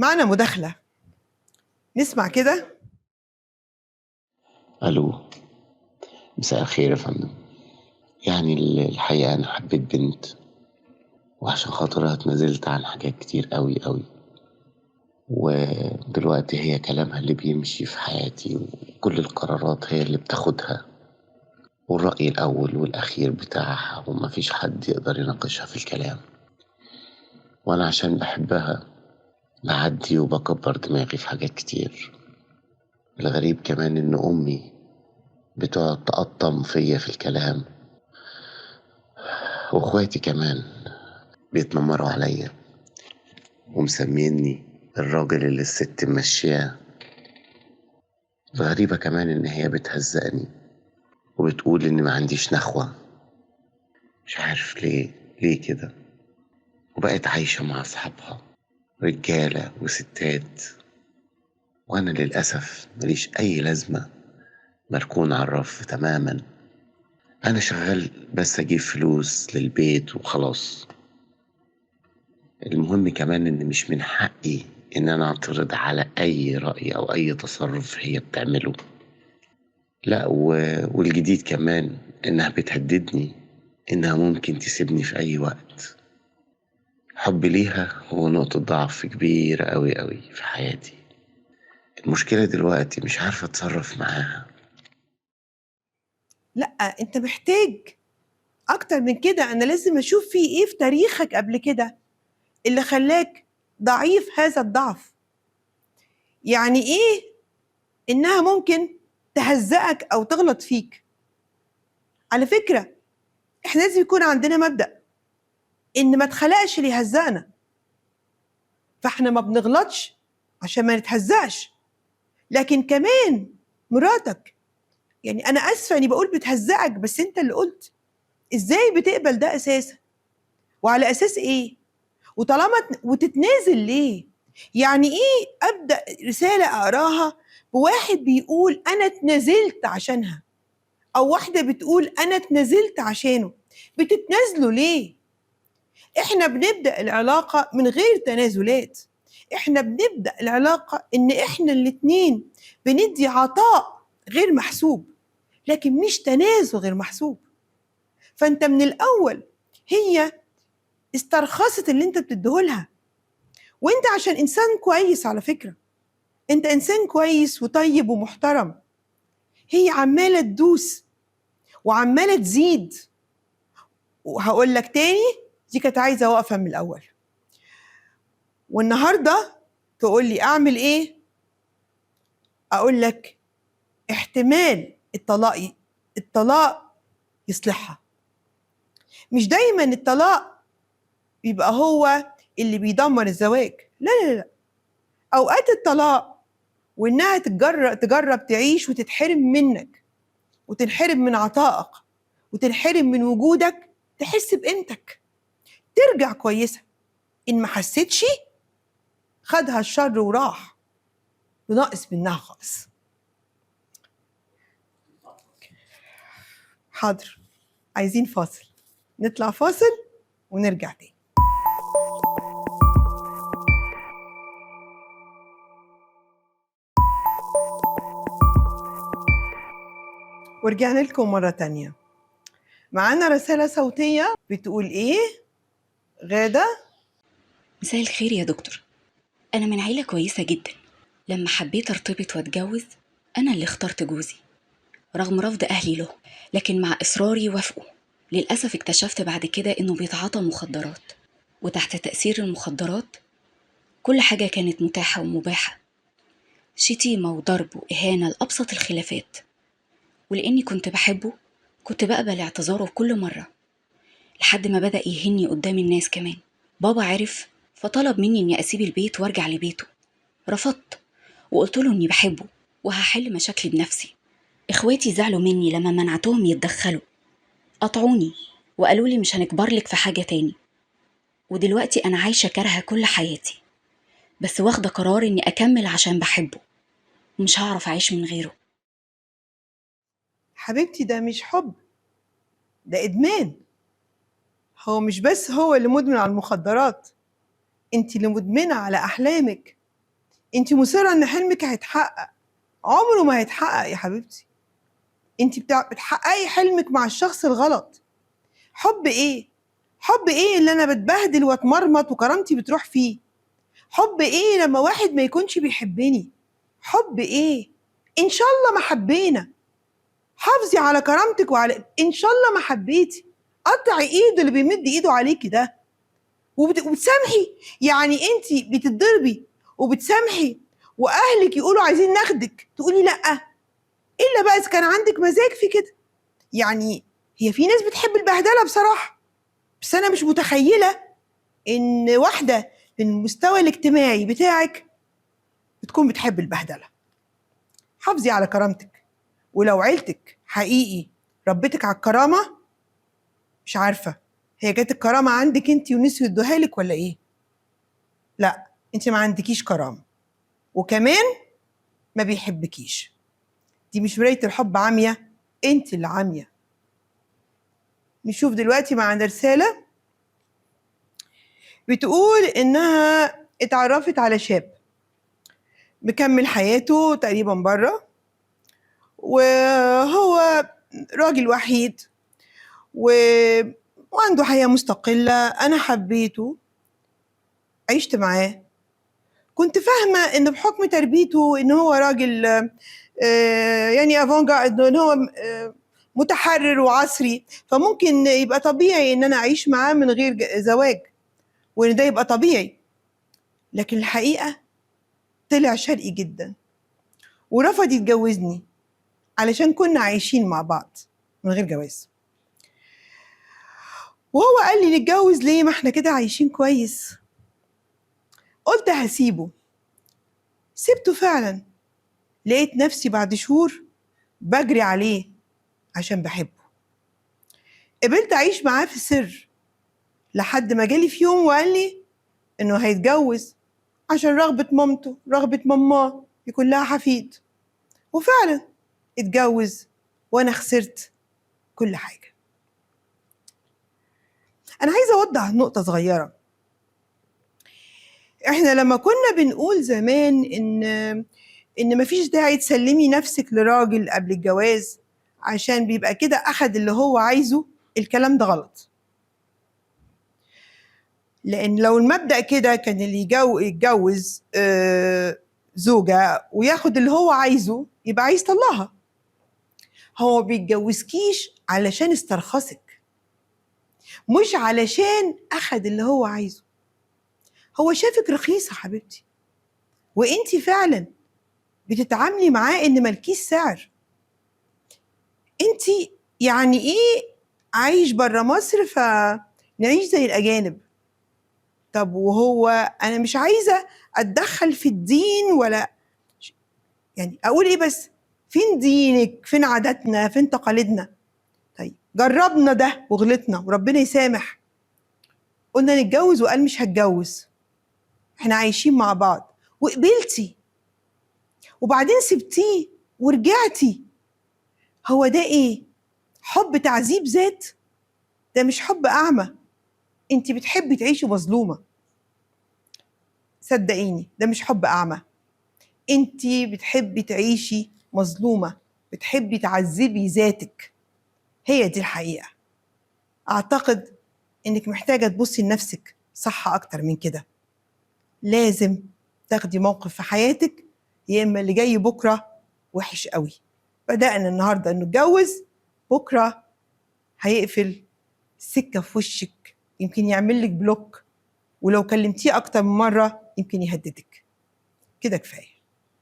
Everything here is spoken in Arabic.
معنا مداخلة، نسمع كده. الو، مساء الخير يا فندم. يعني الحقيقة أنا حبيت بنت، وعشان خاطرها اتنازلت عن حاجات كتير قوي، ودلوقتي هي كلامها اللي بيمشي في حياتي، وكل القرارات هي اللي بتاخدها، والرأي الأول والأخير بتاعها، ومفيش حد يقدر يناقشها في الكلام. وأنا عشان بحبها بعدي وبكبر دماغي في حاجات كتير. الغريب كمان إن أمي بتقعد تقطم فيا في الكلام، واخواتي كمان بيتنمروا عليا ومسميني الراجل اللي الست ممشياه. الغريبة كمان إن هي بتهزقني وبتقول إني ما عنديش نخوة. مش عارف ليه كده. وبقت عايشة مع أصحابها، رجالة وستات، وأنا للأسف ماليش أي لازمة، مركون على الرف تماما. أنا شغال بس أجيب فلوس للبيت وخلاص. المهم كمان إن مش من حقي إن أنا أعترض على أي رأي أو أي تصرف هي بتعمله. لا، والجديد كمان إنها بتهددني إنها ممكن تسيبني في أي وقت. حبي ليها هو نقطة ضعف كبيرة أوي في حياتي. المشكلة دلوقتي مش عارفة أتصرف معاها. لا، انت محتاج اكتر من كده. انا لازم اشوف في ايه في تاريخك قبل كده اللي خلاك ضعيف هذا الضعف. يعني ايه انها ممكن تهزقك او تغلط فيك؟ على فكرة، احنا لازم يكون عندنا مبدأ ان ما اتخلقش اللي يهزقنا، فاحنا ما بنغلطش عشان ما نتهزقش. لكن كمان مراتك، يعني انا اسفه اني بقول بتهزقك، بس انت اللي قلت. ازاي بتقبل ده اساسا؟ وعلى اساس ايه؟ وطالما وتتنازل ليه؟ يعني ايه ابدا رساله اقراها بواحد بيقول انا اتنازلت عشانها، او واحده بتقول انا اتنازلت عشانه؟ بتتنازلوا ليه؟ احنا بنبدا العلاقه من غير تنازلات. احنا بنبدا العلاقه ان احنا الاتنين بندي عطاء غير محسوب، لكن مش تنازل غير محسوب. فانت من الاول هي استرخصت اللي انت بتديهولها. وانت عشان انسان كويس، على فكرة انت انسان كويس وطيب ومحترم، هي عمالة تدوس وعمالة تزيد. وهقول لك تاني، دي كانت عايزة واقفة من الاول. والنهاردة تقول لي اعمل ايه؟ اقول لك احتمال الطلاق يصلحها. مش دايما الطلاق بيبقى هو اللي بيدمر الزواج، لا. اوقات الطلاق وانها تجرب تعيش وتتحرم منك، وتنحرم من عطائك، وتنحرم من وجودك، تحس بقيمتك، ترجع كويسه. ان ما حسيتش، خدها الشر وراح، بناقص منها خالص. حاضر، عايزين فاصل، نطلع فاصل ونرجع تاني. ورجعنا لكم مرة تانية. معانا رسالة صوتية بتقول ايه؟ غادة. مساء الخير يا دكتور. أنا من عيلة كويسة جدا. لما حبيت ارتبط واتجوز، أنا اللي اخترت جوزي رغم رفض أهلي له، لكن مع إصراري وافقوا. للأسف اكتشفت بعد كده إنه بيتعاطى مخدرات، وتحت تأثير المخدرات كل حاجة كانت متاحة ومباحة، شتيمة وضرب وإهانة لأبسط الخلافات. ولأني كنت بحبه كنت بقبل اعتذاره كل مرة، لحد ما بدأ يهني قدام الناس كمان. بابا عرف فطلب مني إني أسيب البيت وارجع لبيته. رفضت وقلت له إني بحبه وهحل مشاكلي بنفسي. إخواتي زعلوا مني لما منعتهم يتدخلوا، قطعوني وقالوا لي مش هنكبرلك في حاجة تاني. ودلوقتي أنا عايشة كارهة كل حياتي، بس واخدة قرار إني أكمل عشان بحبه، ومش هعرف أعيش من غيره. حبيبتي، ده مش حب، ده إدمان. هو مش بس هو اللي مدمن على المخدرات، انت اللي مدمنة على أحلامك انت مصرة ان حلمك هيتحقق. عمره ما هيتحقق يا حبيبتي. انت بتحققي حلمك مع الشخص الغلط. حب ايه؟ حب ايه اللي انا بتبهدل واتمرمط وكرامتي بتروح فيه؟ حب ايه لما واحد ما يكونش بيحبني؟ حب ايه؟ ان شاء الله ما حبينا. حافظي على كرامتك وعلى ان شاء الله ما حبيتي. قطعي ايده اللي بيمد ايده عليكي ده وبتسامحي. يعني انت بتتضربي وبتسامحي واهلك يقولوا عايزين ناخدك تقولي لا، الا بقى اذا كان عندك مزاج في كده. يعني هي في ناس بتحب البهدله بصراحه، بس انا مش متخيله ان واحده في المستوى الاجتماعي بتاعك بتكون بتحب البهدله. حافظي على كرامتك. ولو عيلتك حقيقي ربتك على الكرامه، مش عارفه هي جت الكرامه عندك انت ونسيوا يدوها لك ولا ايه؟ لا، انت ما عندكيش كرامه، وكمان ما بيحبكيش. دي مش مرايه الحب عاميه، انت اللي عاميه. نشوف دلوقتي معانا رساله بتقول انها اتعرفت على شاب مكمل حياته تقريبا بره، وهو راجل وحيد و... وعنده حياة مستقلة. أنا حبيته، عشت معاه، كنت فاهمة إن بحكم تربيته إن هو راجل يعني افونجارد، إن هو متحرر وعصري، فممكن يبقى طبيعي إن أنا أعيش معاه من غير زواج، وإن ده يبقى طبيعي. لكن الحقيقة طلع شرقي جدا ورفض يتجوزني علشان كنا عايشين مع بعض من غير جواز. وهو قال لي نتجوز ليه، ما احنا كده عايشين كويس. قلت هسيبه. سبته فعلا. لقيت نفسي بعد شهور بجري عليه عشان بحبه. قبلت أعيش معاه في سر لحد ما جالي في يوم وقال لي إنه هيتجوز عشان رغبة مامته، رغبة ماماه يكون لها حفيد. وفعلا اتجوز وأنا خسرت كل حاجة. أنا عايزة أوضح نقطة صغيرة. إحنا لما كنا بنقول زمان إن مفيش داعي تسلمي نفسك لراجل قبل الجواز عشان بيبقى كده أخد اللي هو عايزه، الكلام ده غلط. لأن لو المبدأ كده كان اللي يتجوز زوجة وياخد اللي هو عايزه يبقى عايز طلقها. هو بيتجوزكيش علشان استرخصك، مش علشان أخد اللي هو عايزه. هو شافك رخيصة حبيبتي، وإنتي فعلا بتتعاملي معاه إن ملكيش سعر. إنتي يعني إيه عايش برا مصر فنعيش زي الأجانب؟ طب وهو أنا مش عايزة أتدخل في الدين ولا يعني أقول إيه، بس فين دينك، فين عاداتنا، فين تقاليدنا؟ طيب جربنا ده وغلطنا وربنا يسامح، قلنا نتجوز وقال مش هتجوز، احنا عايشين مع بعض وقبلتي وبعدين سبتيه ورجعتي. هو ده ايه؟ حب تعذيب ذات؟ ده مش حب أعمى. انت بتحبي تعيشي مظلومة، صدقيني ده مش حب أعمى. انت بتحبي تعيشي مظلومة، بتحبي تعذبي ذاتك. هي دي الحقيقة. أعتقد إنك محتاجة تبصي لنفسك صح أكتر من كده. لازم تاخدي موقف في حياتك، يا إما اللي جاي بكرة وحش قوي. بدأنا النهاردة إنه اتجوز، بكرة هيقفل السكة في وشك، يمكن يعمل لك بلوك، ولو كلمتيه أكتر من مرة يمكن يهددك. كده كفاية.